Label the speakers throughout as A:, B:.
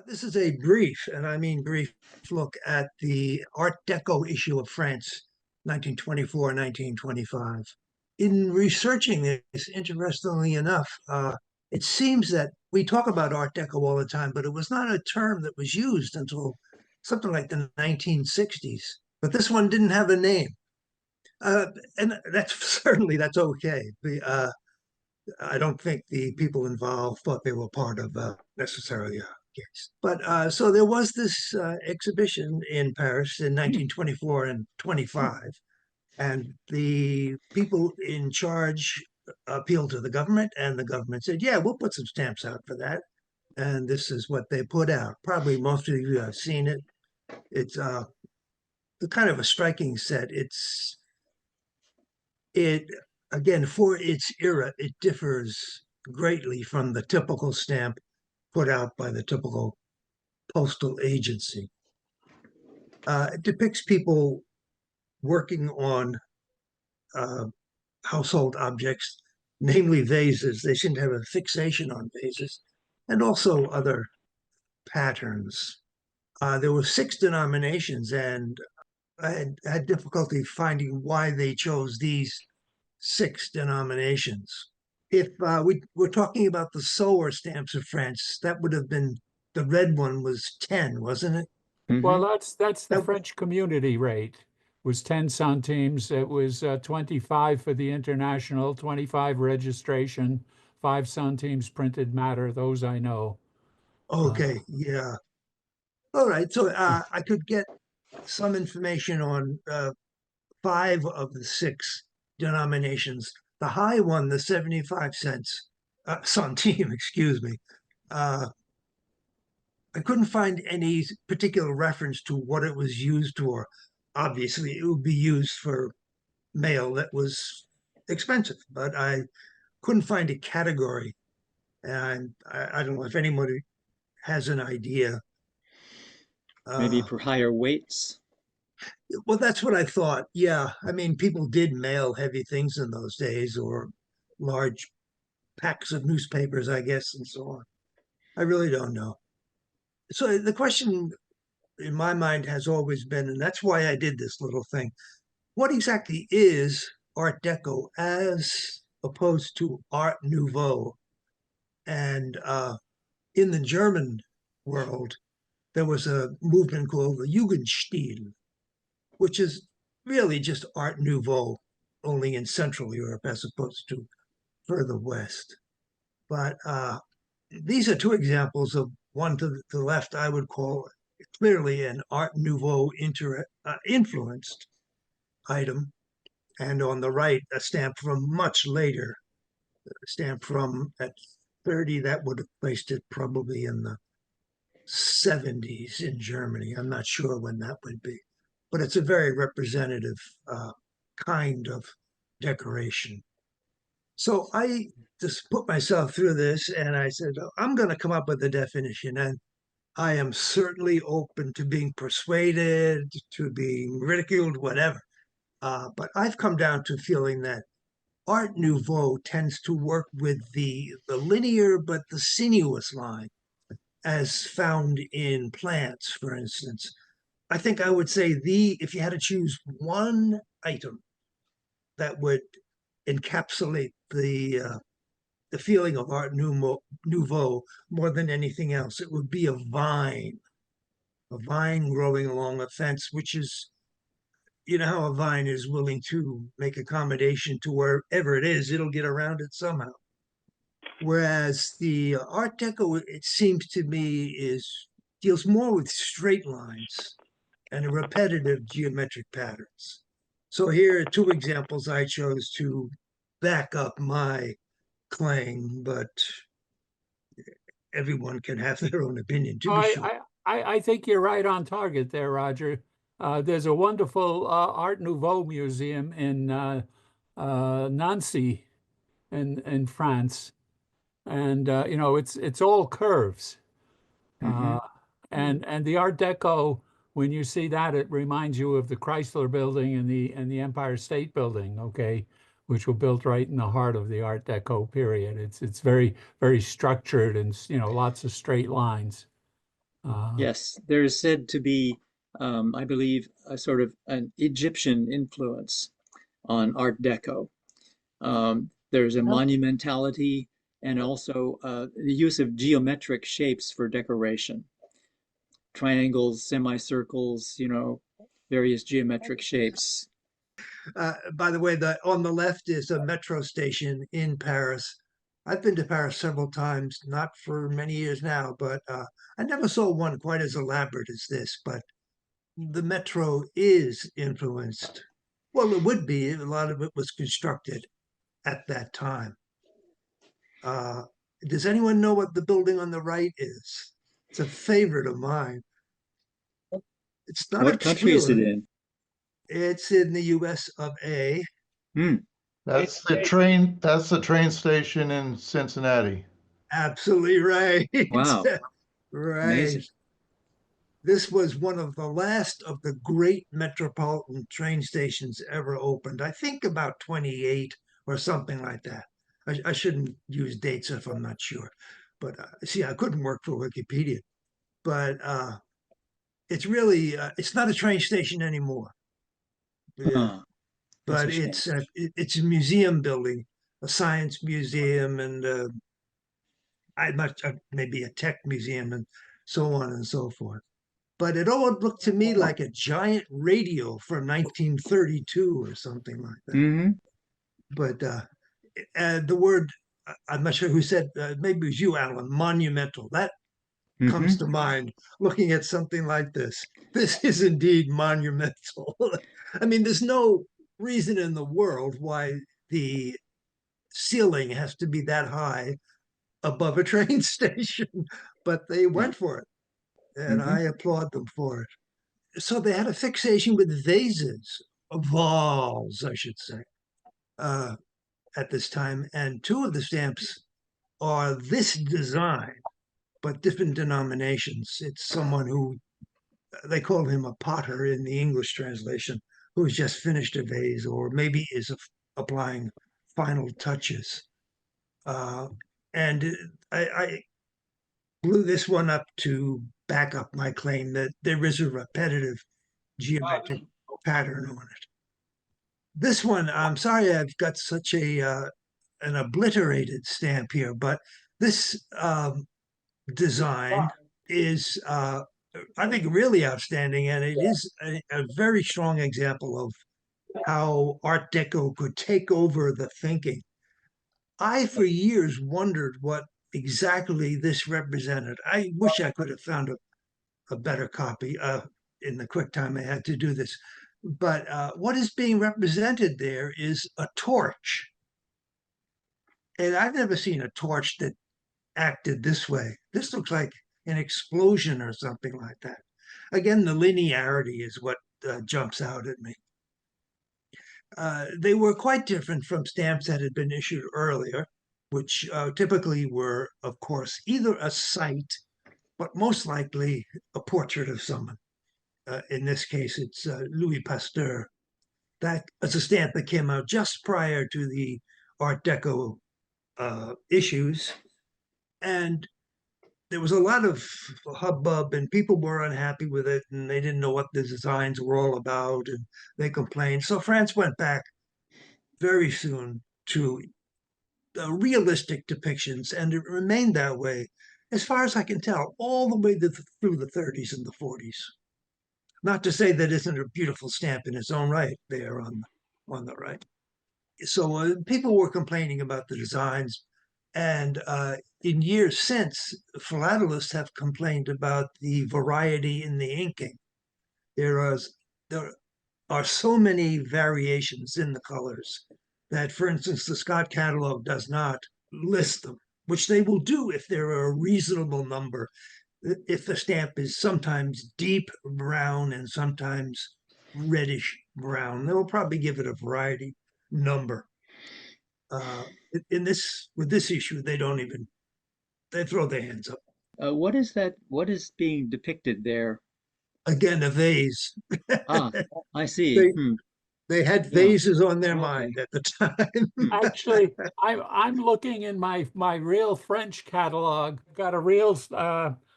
A: This is a brief, and I mean brief, look at the Art Deco issue of France, 1924, 1925. In researching this, interestingly enough, it seems that we talk about Art Deco all the time, but it was not a term that was used until something like the 1960s. But this one didn't have a name. Uh, and that's certainly that's okay. I don't think the people involved thought they were part of necessarily a case. But so there was this exhibition in Paris in 1924 and 25, and the people in charge appealed to the government, and the government said, "Yeah, we'll put some stamps out for that." And this is what they put out. Probably most of you have seen it. It's the kind of a striking set. It again, for its era, it differs greatly from the typical stamp put out by the typical postal agency. It depicts people working on uh, household objects, namely vases. They seem to have a fixation on vases, and also other patterns. There were six denominations, and I had difficulty finding why they chose these six denominations. If we were talking about the Sower stamps of France, that would have been the red one was 10, wasn't it?
B: Well,
C: Hmm.
B: that's the
A: That,
B: French community rate was 10 centimes. It was 25 for the international, 25 registration, 5 centimes printed matter. Those I know. Uh,
A: okay, yeah. All right. So I could get some information on five of the six denominations. The high one, the 75 cents, centime, excuse me, uh, I couldn't find any particular reference to what it was used for. Obviously, it would be used for mail that was expensive, but I couldn't find a category. And I don't know if anybody has an idea.
C: Maybe
A: Uh,
C: for higher weights.
A: well, that's what I thought. Yeah. I mean, people did mail heavy things in those days or large packs of newspapers, I guess, and so on. I really don't know. So the question in my mind has always been, and that's why I did this little thing. What exactly is Art Deco as opposed to Art Nouveau? And in the German world, there was a movement called the Jugendstil, which is really just Art Nouveau, only in Central Europe as opposed to further west. But these are two examples of one to the left, I would call clearly an Art Nouveau influenced item, and on the right, a stamp from much later, a stamp from at 30, that would have placed it probably in the 70s in Germany. I'm not sure when that would be, but it's a very representative kind of decoration. So I just put myself through this and I said, "Oh, I'm going to come up with a definition." And I am certainly open to being persuaded, to being ridiculed, whatever. But I've come down to feeling that Art Nouveau tends to work with the linear but the sinuous line, as found in plants, for instance. I think I would say if you had to choose one item that would encapsulate the feeling of Nouveau more than anything else, it would be a vine growing along a fence, which is, you know, how a vine is willing to make accommodation to wherever it is, it'll get around it somehow. Whereas the Art Deco, it seems to me, is deals more with straight lines and repetitive geometric patterns. So here are two examples I chose to back up my claim, but everyone can have their own opinion, to be
B: I,
A: sure.
B: I think you're right on target there, Roger. There's a wonderful Art Nouveau museum in Nancy in France, and it's all curves.
C: Hmm.
B: Uh, and the Art Deco, when you see that, it reminds you of the Chrysler Building and the Empire State Building, okay, which were built right in the heart of the Art Deco period. It's very very structured and lots of straight lines.
C: Yes, there is said to be, I believe, a sort of an Egyptian influence on Art Deco. There's a monumentality and also the use of geometric shapes for decoration. Triangles, semicircles, various geometric shapes.
A: By the way, on the left is a metro station in Paris. I've been to Paris several times, not for many years now, but I never saw one quite as elaborate as this. But the metro is influenced. Well, it would be. A lot of it was constructed at that time. Uh, does anyone know what the building on the right is? It's a favorite of mine. It's not
C: What country is it
A: obscure.
C: in?
A: It's in the US of A.
C: Hmm.
D: That's the train station in Cincinnati.
A: Absolutely right.
C: Wow.
A: Right.
C: Amazing.
A: This was one of the last of the great metropolitan train stations ever opened. I think about 28 or something like that. I shouldn't use dates if I'm not sure. But see, I couldn't work for Wikipedia. But it's really, it's not a train station anymore. Yeah.
C: Huh. That's
A: But
C: a shame.
A: it's a museum building, a science museum, and maybe a tech museum, and so on and so forth. But it all looked to me like a giant radio from 1932 or something like that.
C: Hmm.
A: But the word, I'm not sure who said, maybe it was you, Alan, monumental. That comes to mind looking at something like this. This is indeed monumental. I mean, there's no reason in the world why the ceiling has to be that high above a train station, but they went for it, and I applaud them for it. So they had a fixation with vases, vases, I should say, at this time, and two of the stamps are this design, but different denominations. It's someone who they call him a potter in the English translation, who's just finished a vase or maybe is applying final touches. And I blew this one up to back up my claim that there is a repetitive geometric pattern on it. This one, I'm sorry I've got such an obliterated stamp here, but this design is, I think, really outstanding, and it is a very strong example of how Art Deco could take over the thinking. I, for years, wondered what exactly this represented. I wish I could have found a better copy in the quick time I had to do this. But what is being represented there is a torch. And I've never seen a torch that acted this way. This looks like an explosion or something like that. Again, the linearity is what jumps out at me. They were quite different from stamps that had been issued earlier, which typically were, of course, either a sight, but most likely a portrait of someone. In this case, it's Louis Pasteur. That is a stamp that came out just prior to the Art Deco issues. And there was a lot of hubbub, and people were unhappy with it, and they didn't know what the designs were all about, and they complained. So France went back very soon to realistic depictions, and it remained that way, as far as I can tell, all the way through the 30s and the 40s. Not to say that isn't a beautiful stamp in its own right there on the right. So people were complaining about the designs, and in years since, philatelists have complained about the variety in the inking. There are so many variations in the colors that, for instance, the Scott catalog does not list them, which they will do if there are a reasonable number. If the stamp is sometimes deep brown and sometimes reddish brown, they'll probably give it a variety number. With this issue, they throw their hands up.
C: What is that? What is being depicted there?
A: Again, a vase.
C: Ah, I see.
A: They,
C: Hmm.
A: they had
C: Yeah.
A: vases on their
C: Okay.
A: mind at the time.
B: Actually, I'm looking in my real French catalog. Got a real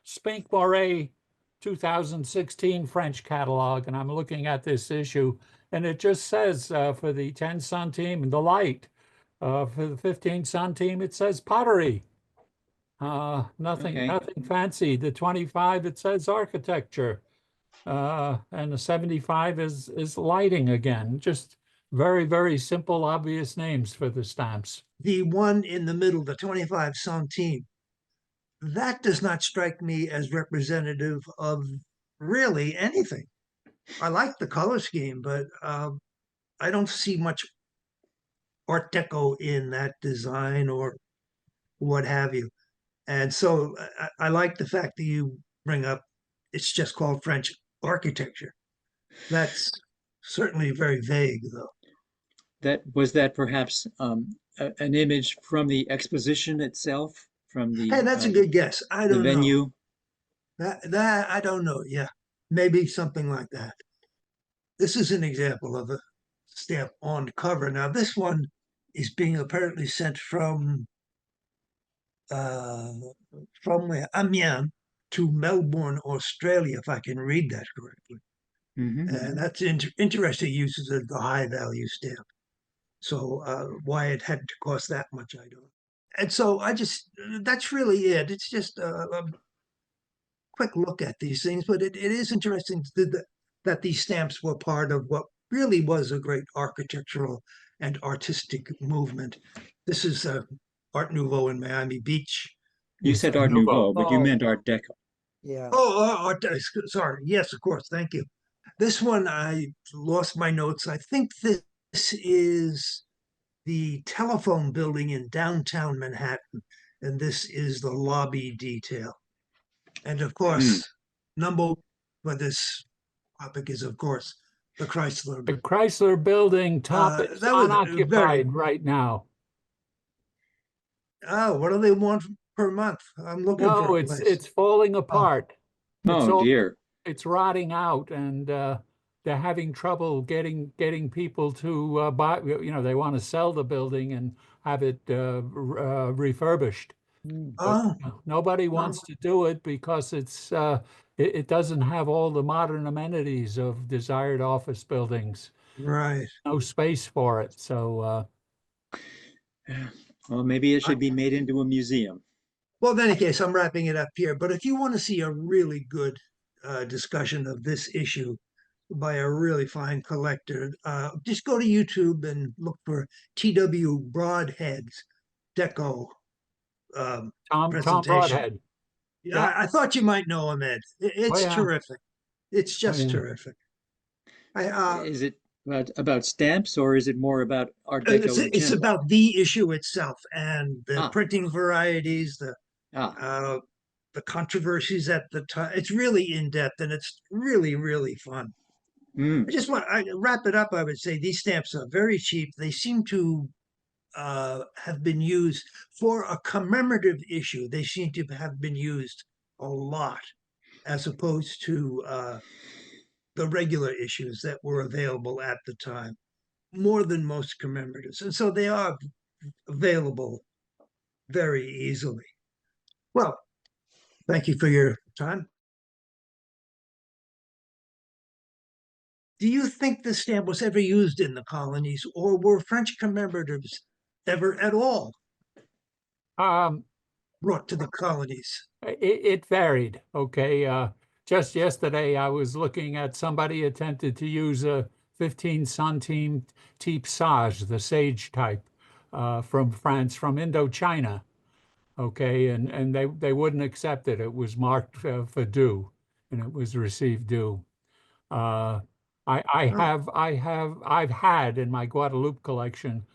B: Spink Moret 2016 French catalog, and I'm looking at this issue, and it just says for the 10 centime, the light. For the 15 centime, it says pottery. Nothing,
C: Okay.
B: nothing fancy. The 25, it says architecture. And the 75 is lighting again. Just very, very simple, obvious names for the stamps.
A: The one in the middle, the 25 centime, that does not strike me as representative of really anything. I like the color scheme, but I don't see much Art Deco in that design or what have you. And so I like the fact that you bring up it's just called French architecture. That's certainly very vague, though.
C: That perhaps an image from the exposition itself, from the
A: Hey, that's a good guess. I
C: the
A: don't know.
C: venue?
A: That I don't know. Yeah, maybe something like that. This is an example of a stamp on cover. Now, this one is being apparently sent uh, from where? Amiens to Melbourne, Australia, if I can read that correctly.
C: Mhm.
A: And that's interesting uses of the high value stamp. So why it had to cost that much, I don't. And so that's really it. It's just a quick look at these things, but it is interesting that these stamps were part of what really was a great architectural and artistic movement. This is Art Nouveau in Miami Beach.
C: You said Art Nouveau, but you meant Art Deco.
E: Yeah.
A: Sorry. Yes, of course. Thank you. This one, I lost my notes. I think this is the telephone building in downtown Manhattan, and this is the lobby detail. And of course, number for this topic is, of course, the Chrysler.
B: The Chrysler Building top is
A: that was
B: unoccupied right now.
A: Oh, what do they want per month? I'm looking for
B: No,
A: a
B: it's
A: place.
B: falling apart.
C: Oh dear.
B: It's rotting out, and they're having trouble getting people to buy. You know, they want to sell the building and have it refurbished.
E: Mm.
A: Oh,
B: Nobody wants to do it because it doesn't have all the modern amenities of desired office buildings.
A: right.
B: No space for it. So
C: Well, maybe it should be made into a museum.
A: Well, in any case, I'm wrapping it up here. But if you want to see a really good discussion of this issue by a really fine collector, just go to YouTube and look for T.W. Broadhead's Deco
B: Tom
A: presentation.
B: Broadhead.
A: Yeah, I thought you might know him, Ed. It's
B: yeah.
A: terrific. It's just
B: yeah.
A: terrific.
C: Is it about stamps, or is it more about Art Deco in
A: It's
C: general?
A: about the issue itself and the
C: Ah.
A: printing varieties,
C: Ah,
A: the controversies at the time. It's really in depth and it's really, really fun.
C: mm.
A: I wrap it up. I would say these stamps are very cheap. They seem to have been used for a commemorative issue. They seem to have been used a lot as opposed to the regular issues that were available at the time, more than most commemoratives. And so they are available very easily. Well, thank you for your time. Do you think the stamp was ever used in the colonies, or were French commemoratives ever at all
B: Um,
A: brought to the colonies?
B: it varied. Okay. Just yesterday, I was looking at somebody attempted to use a 15 centime type sage, the sage type, from France, from Indochina. Okay, and they wouldn't accept it. It was marked for due, and it was received due. I've had in my Guadeloupe collection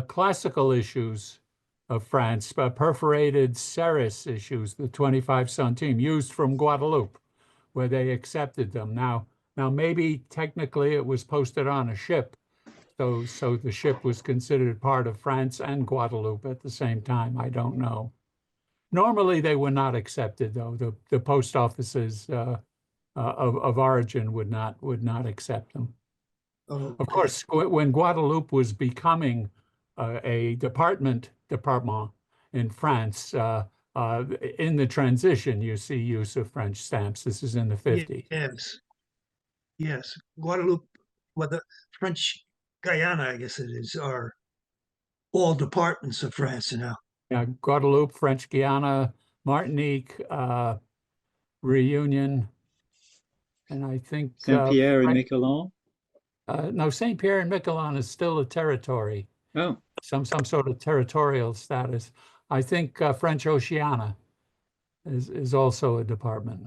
B: classical issues of France, perforated Ceres issues, the 25 centime used from Guadeloupe, where they accepted them. Now maybe technically it was posted on a ship, so the ship was considered part of France and Guadeloupe at the same time. I don't know. Normally they were not accepted, though. The post offices of origin would not accept them. Of course, when Guadeloupe was becoming a department in France, In the transition, you see use of French stamps. This is in the 50s.
A: Yes. Yes. Guadeloupe, well, the French Guyana, I guess it is, are all departments of France now.
B: Yeah, Guadeloupe, French Guiana, Martinique, Reunion, and I think
C: Saint-Pierre and Miquelon.
B: no, Saint Pierre and Miquelon is still a territory,
C: Oh,
B: some sort of territorial status. I think French Oceania is also a department.